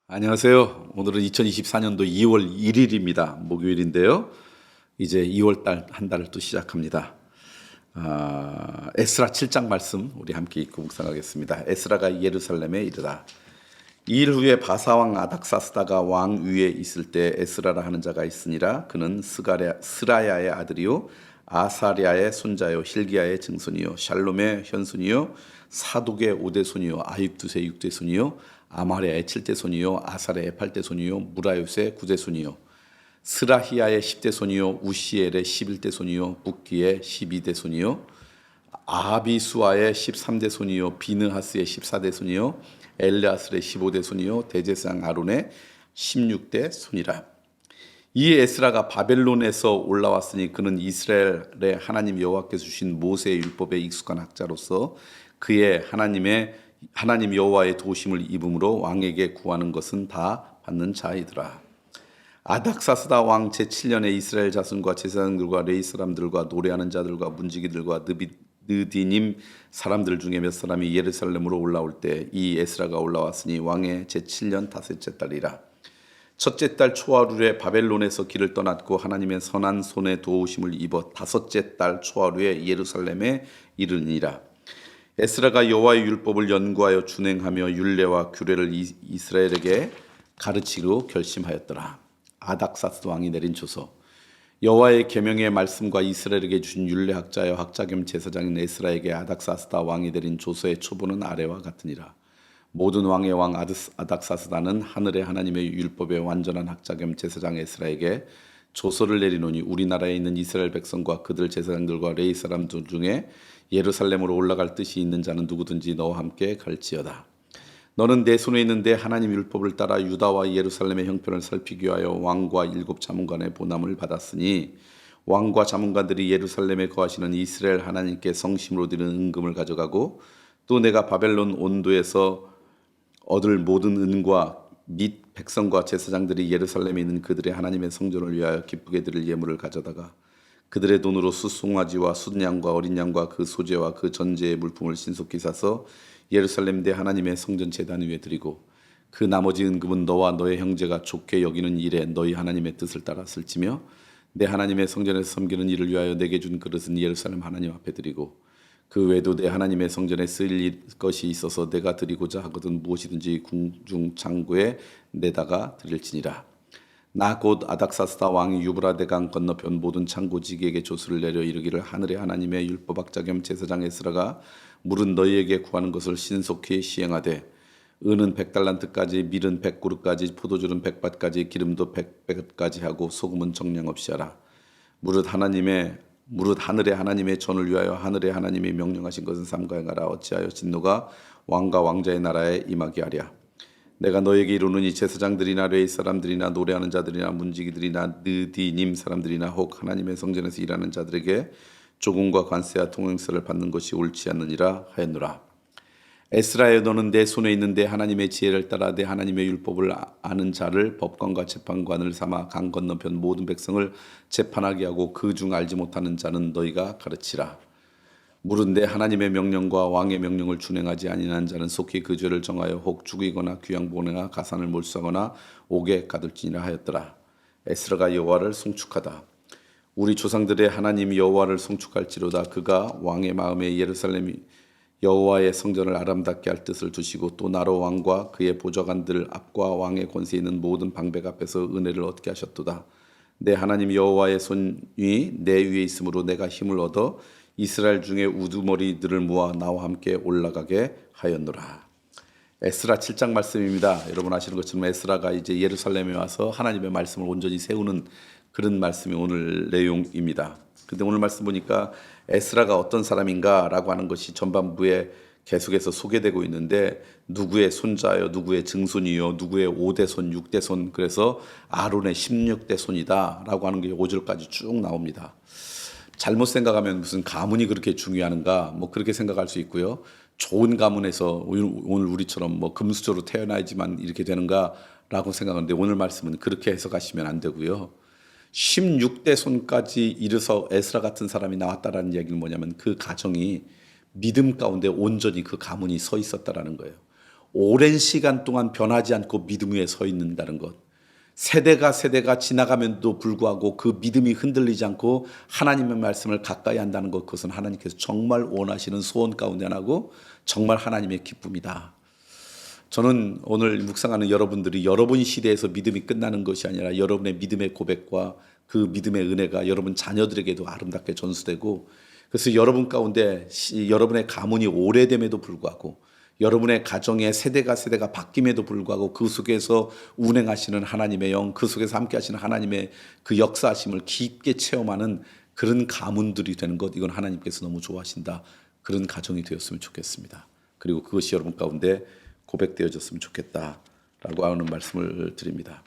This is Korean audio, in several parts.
안녕하세요. 오늘은 2024년도 2월 1일입니다. 목요일인데요. 이제 2월 달 한 달을 또 시작합니다. 에스라 7장 말씀 우리 함께 읽고 묵상하겠습니다. 에스라가 예루살렘에 이르다. 이일 후에 바사왕 아닥사스다가 왕 위에 있을 때 에스라라 하는 자가 있으니라. 그는 스라야의 아들이요 아사랴의 손자요 hil기야의 증손이요 샬롬의 현손이요 사독의 5대 손이요 아육두의 6대 손이요 아마랴의 7대 손이요 아사랴의 8대 손이요 무라요스의 9대 손이요 스라히야의 10대 손이요 우시엘의 11대 손이요 붓기의 12대 손이요 아비수아의 13대 손이요 비느하스의 14대 손이요 엘르아슬의 15대 손이요 대제사장 아론의 16대 손이라. 이 에스라가 바벨론에서 올라왔으니 그는 이스라엘의 하나님 여호와께서 주신 모세의 율법에 익숙한 학자로서 그의 하나님 여호와의 도우심을 입음으로 왕에게 구하는 것은 다 받는 자이더라. 아닥사스다 왕 제7년에 이스라엘 자손과 제사장들과 레위 사람들과 노래하는 자들과 문지기들과 느디님 사람들 중에 몇 사람이 예루살렘으로 올라올 때 이 에스라가 올라왔으니 왕의 제7년 다섯째 달이라. 첫째 달 초하루에 바벨론에서 길을 떠났고 하나님의 선한 손에 도우심을 입어 다섯째 달 초하루에 예루살렘에 이르니라. 에스라가 여호와의 율법을 연구하여 준행하며 율례와 규례를 이스라엘에게 가르치기로 결심하였더라. 아닥사스 왕이 내린 조서. 여호와의 계명의 말씀과 이스라엘에게 주신 율례학자여 학자 겸 제사장인 에스라에게 아닥사스다 왕이 내린 조서의 초본은 아래와 같으니라. 모든 왕의 왕 아닥사스다는 하늘의 하나님의 율법의 완전한 학자 겸 제사장 에스라에게 조서를 내리노니 우리나라에 있는 이스라엘 백성과 그들 제사장들과 레위 사람들 중에 예루살렘으로 올라갈 뜻이 있는 자는 누구든지 너와 함께 갈지어다. 너는 내 손에 있는 내 하나님 율법을 따라 유다와 예루살렘의 형편을 살피기 위하여 왕과 7 자문관의 보남을 받았으니 왕과 자문관들이 예루살렘에 거하시는 이스라엘 하나님께 성심으로 드리는 은금을 가져가고 또 내가 바벨론 온도에서 얻을 모든 은과 및 백성과 제사장들이 예루살렘에 있는 그들의 하나님의 성전을 위하여 기쁘게 드릴 예물을 가져다가 그들의 돈으로 숫송아지와 숫양과 어린 양과 그 소재와 그 전제의 물품을 신속히 사서 예루살렘 내 하나님의 성전 제단 위에 드리고 그 나머지 은금은 너와 너의 형제가 좋게 여기는 일에 너희 하나님의 뜻을 따라 쓸지며 내 하나님의 성전에서 섬기는 일을 위하여 내게 준 그릇은 예루살렘 하나님 앞에 드리고 그 외에도 내 하나님의 성전에 쓰일 것이 있어서 내가 드리고자 하거든 무엇이든지 궁중 창고에 내다가 드릴지니라. 나 곧 아닥사스다 왕이 유브라데 강 건너편 모든 창고지기에게 조서를 내려 이르기를 하늘의 하나님의 율법학자 겸 제사장 에스라가 물은 너희에게 구하는 것을 신속히 시행하되 은은 100달란트까지 밀은 100그릇까지 포도주는 100밭까지 기름도 100밭까지 하고 소금은 정량 없이 하라. 무릇 하늘의 하나님의 전을 위하여 하늘의 하나님이 명령하신 것은 삼가행하라. 어찌하여 진노가 왕과 왕자의 나라에 임하게 하랴. 내가 너에게 이르노니 제사장들이나 레위 사람들이나 노래하는 자들이나 문지기들이나 느디님 사람들이나 혹 하나님의 성전에서 일하는 자들에게 조공과 관세와 통행세를 받는 것이 옳지 않느니라 하였노라. 에스라여 너는 내 손에 있는 내 하나님의 지혜를 따라 내 하나님의 율법을 아는 자를 법관과 재판관을 삼아 강 건너편 모든 백성을 재판하게 하고 그 중 알지 못하는 자는 너희가 가르치라. 물은 내 하나님의 명령과 왕의 명령을 준행하지 아니한 자는 속히 그 죄를 정하여 혹 죽이거나 귀양 보내나 가산을 몰수하거나 옥에 가둘지니라 하였더라. 에스라가 여호와를 송축하다. 우리 조상들의 하나님 여호와를 송축할지로다. 그가 왕의 마음에 예루살렘 여호와의 성전을 아름답게 할 뜻을 두시고 또 나로 왕과 그의 보좌관들 앞과 왕의 권세 있는 모든 방백 앞에서 은혜를 얻게 하셨도다. 내 하나님 여호와의 손이 내 위에 있으므로 내가 힘을 얻어 이스라엘 중에 우두머리들을 모아 나와 함께 올라가게 하였노라. 에스라 7장 말씀입니다. 여러분 아시는 것처럼 에스라가 이제 예루살렘에 와서 하나님의 말씀을 온전히 세우는 그런 말씀이 오늘 내용입니다. 근데 오늘 말씀 보니까 에스라가 어떤 사람인가라고 하는 것이 전반부에 계속해서 소개되고 있는데 누구의 손자요, 누구의 증손이요, 누구의 5대 손, 6대 손, 그래서 아론의 16대 손이다라고 하는 게 5절까지 쭉 나옵니다. 잘못 생각하면 무슨 가문이 그렇게 중요한가 뭐 그렇게 생각할 수 있고요. 좋은 가문에서 오늘 우리처럼 뭐 금수저로 태어나야지만 이렇게 되는가라고 생각하는데 오늘 말씀은 그렇게 해석하시면 안 되고요. 16대 손까지 이르서 에스라 같은 사람이 나왔다라는 얘기는 뭐냐면 그 가정이 믿음 가운데 온전히 그 가문이 서 있었다라는 거예요. 오랜 시간 동안 변하지 않고 믿음 위에 서 있는다는 것. 세대가 지나가면도 불구하고 그 믿음이 흔들리지 않고 하나님의 말씀을 가까이 한다는 것, 그것은 하나님께서 정말 원하시는 소원 가운데 하나고 정말 하나님의 기쁨이다. 저는 오늘 묵상하는 여러분들이 여러분 시대에서 믿음이 끝나는 것이 아니라 여러분의 믿음의 고백과 그 믿음의 은혜가 여러분 자녀들에게도 아름답게 전수되고, 그래서 여러분 가운데 여러분의 가문이 오래됨에도 불구하고 여러분의 가정의 세대가 바뀜에도 불구하고 그 속에서 운행하시는 하나님의 영, 그 속에서 함께 하시는 하나님의 그 역사하심을 깊게 체험하는 그런 가문들이 되는 것, 이건 하나님께서 너무 좋아하신다. 그런 가정이 되었으면 좋겠습니다. 그리고 그것이 여러분 가운데 고백되어졌으면 좋겠다라고 하는 말씀을 드립니다.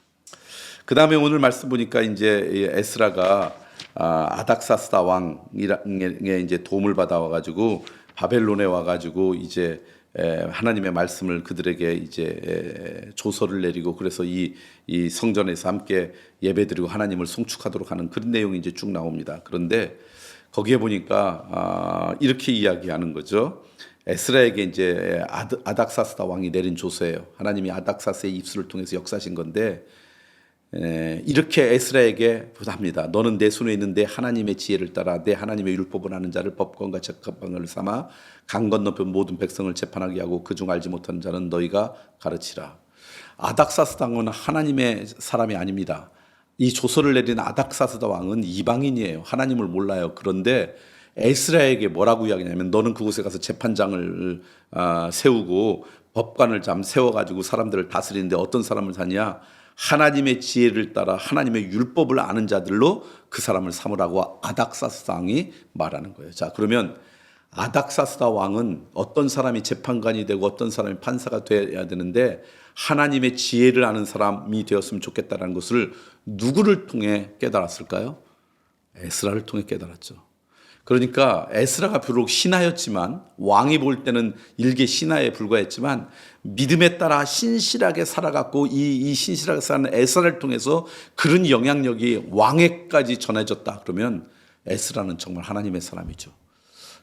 그 다음에 오늘 말씀 보니까 이제 에스라가 아닥사스다 왕에 이제 도움을 받아와가지고 바벨론에 와가지고 이제 하나님의 말씀을 그들에게 이제 조서를 내리고, 그래서 이 성전에서 함께 예배드리고 하나님을 송축하도록 하는 그런 내용이 이제 쭉 나옵니다. 그런데 거기에 보니까 이렇게 이야기하는 거죠. 에스라에게 이제 아닥사스다 왕이 내린 조서예요. 하나님이 아닥사스의 입술을 통해서 역사하신 건데, 이렇게 에스라에게 합니다. 너는 내 손에 있는데 하나님의 지혜를 따라 내 하나님의 율법을 아는 자를 법관과 책관을 삼아 강 건너편 모든 백성을 재판하게 하고 그중 알지 못하는 자는 너희가 가르치라. 아닥사스다 왕은 하나님의 사람이 아닙니다. 이 조서를 내린 아닥사스다 왕은 이방인이에요. 하나님을 몰라요. 그런데 에스라에게 뭐라고 이야기냐면, 너는 그곳에 가서 재판장을 세우고 법관을 세워가지고 사람들을 다스리는데 어떤 사람을 사냐? 하나님의 지혜를 따라 하나님의 율법을 아는 자들로 그 사람을 삼으라고 아닥사스다 왕이 말하는 거예요. 자, 그러면 아닥사스다 왕은 어떤 사람이 재판관이 되고 어떤 사람이 판사가 돼야 되는데 하나님의 지혜를 아는 사람이 되었으면 좋겠다는 것을 누구를 통해 깨달았을까요? 에스라를 통해 깨달았죠. 그러니까 에스라가 비록 신하였지만, 왕이 볼 때는 일개 신하에 불과했지만 믿음에 따라 신실하게 살아갔고, 이 신실하게 사는 에스라를 통해서 그런 영향력이 왕에까지 전해졌다. 그러면 에스라는 정말 하나님의 사람이죠.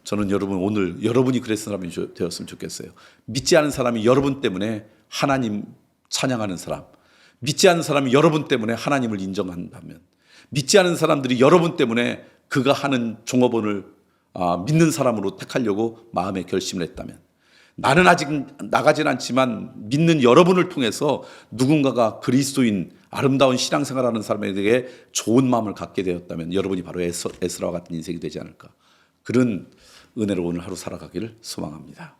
저는 여러분, 오늘 여러분이 그런 사람이 되었으면 좋겠어요. 믿지 않은 사람이 여러분 때문에 하나님 찬양하는 사람, 믿지 않는 사람이 여러분 때문에 하나님을 인정한다면, 믿지 않은 사람들이 여러분 때문에 그가 하는 종업원을 믿는 사람으로 택하려고 마음에 결심을 했다면, 나는 아직 나가진 않지만 믿는 여러분을 통해서 누군가가 그리스도인 아름다운 신앙생활하는 사람에게 좋은 마음을 갖게 되었다면 여러분이 바로 에스라와 같은 인생이 되지 않을까. 그런 은혜로 오늘 하루 살아가기를 소망합니다.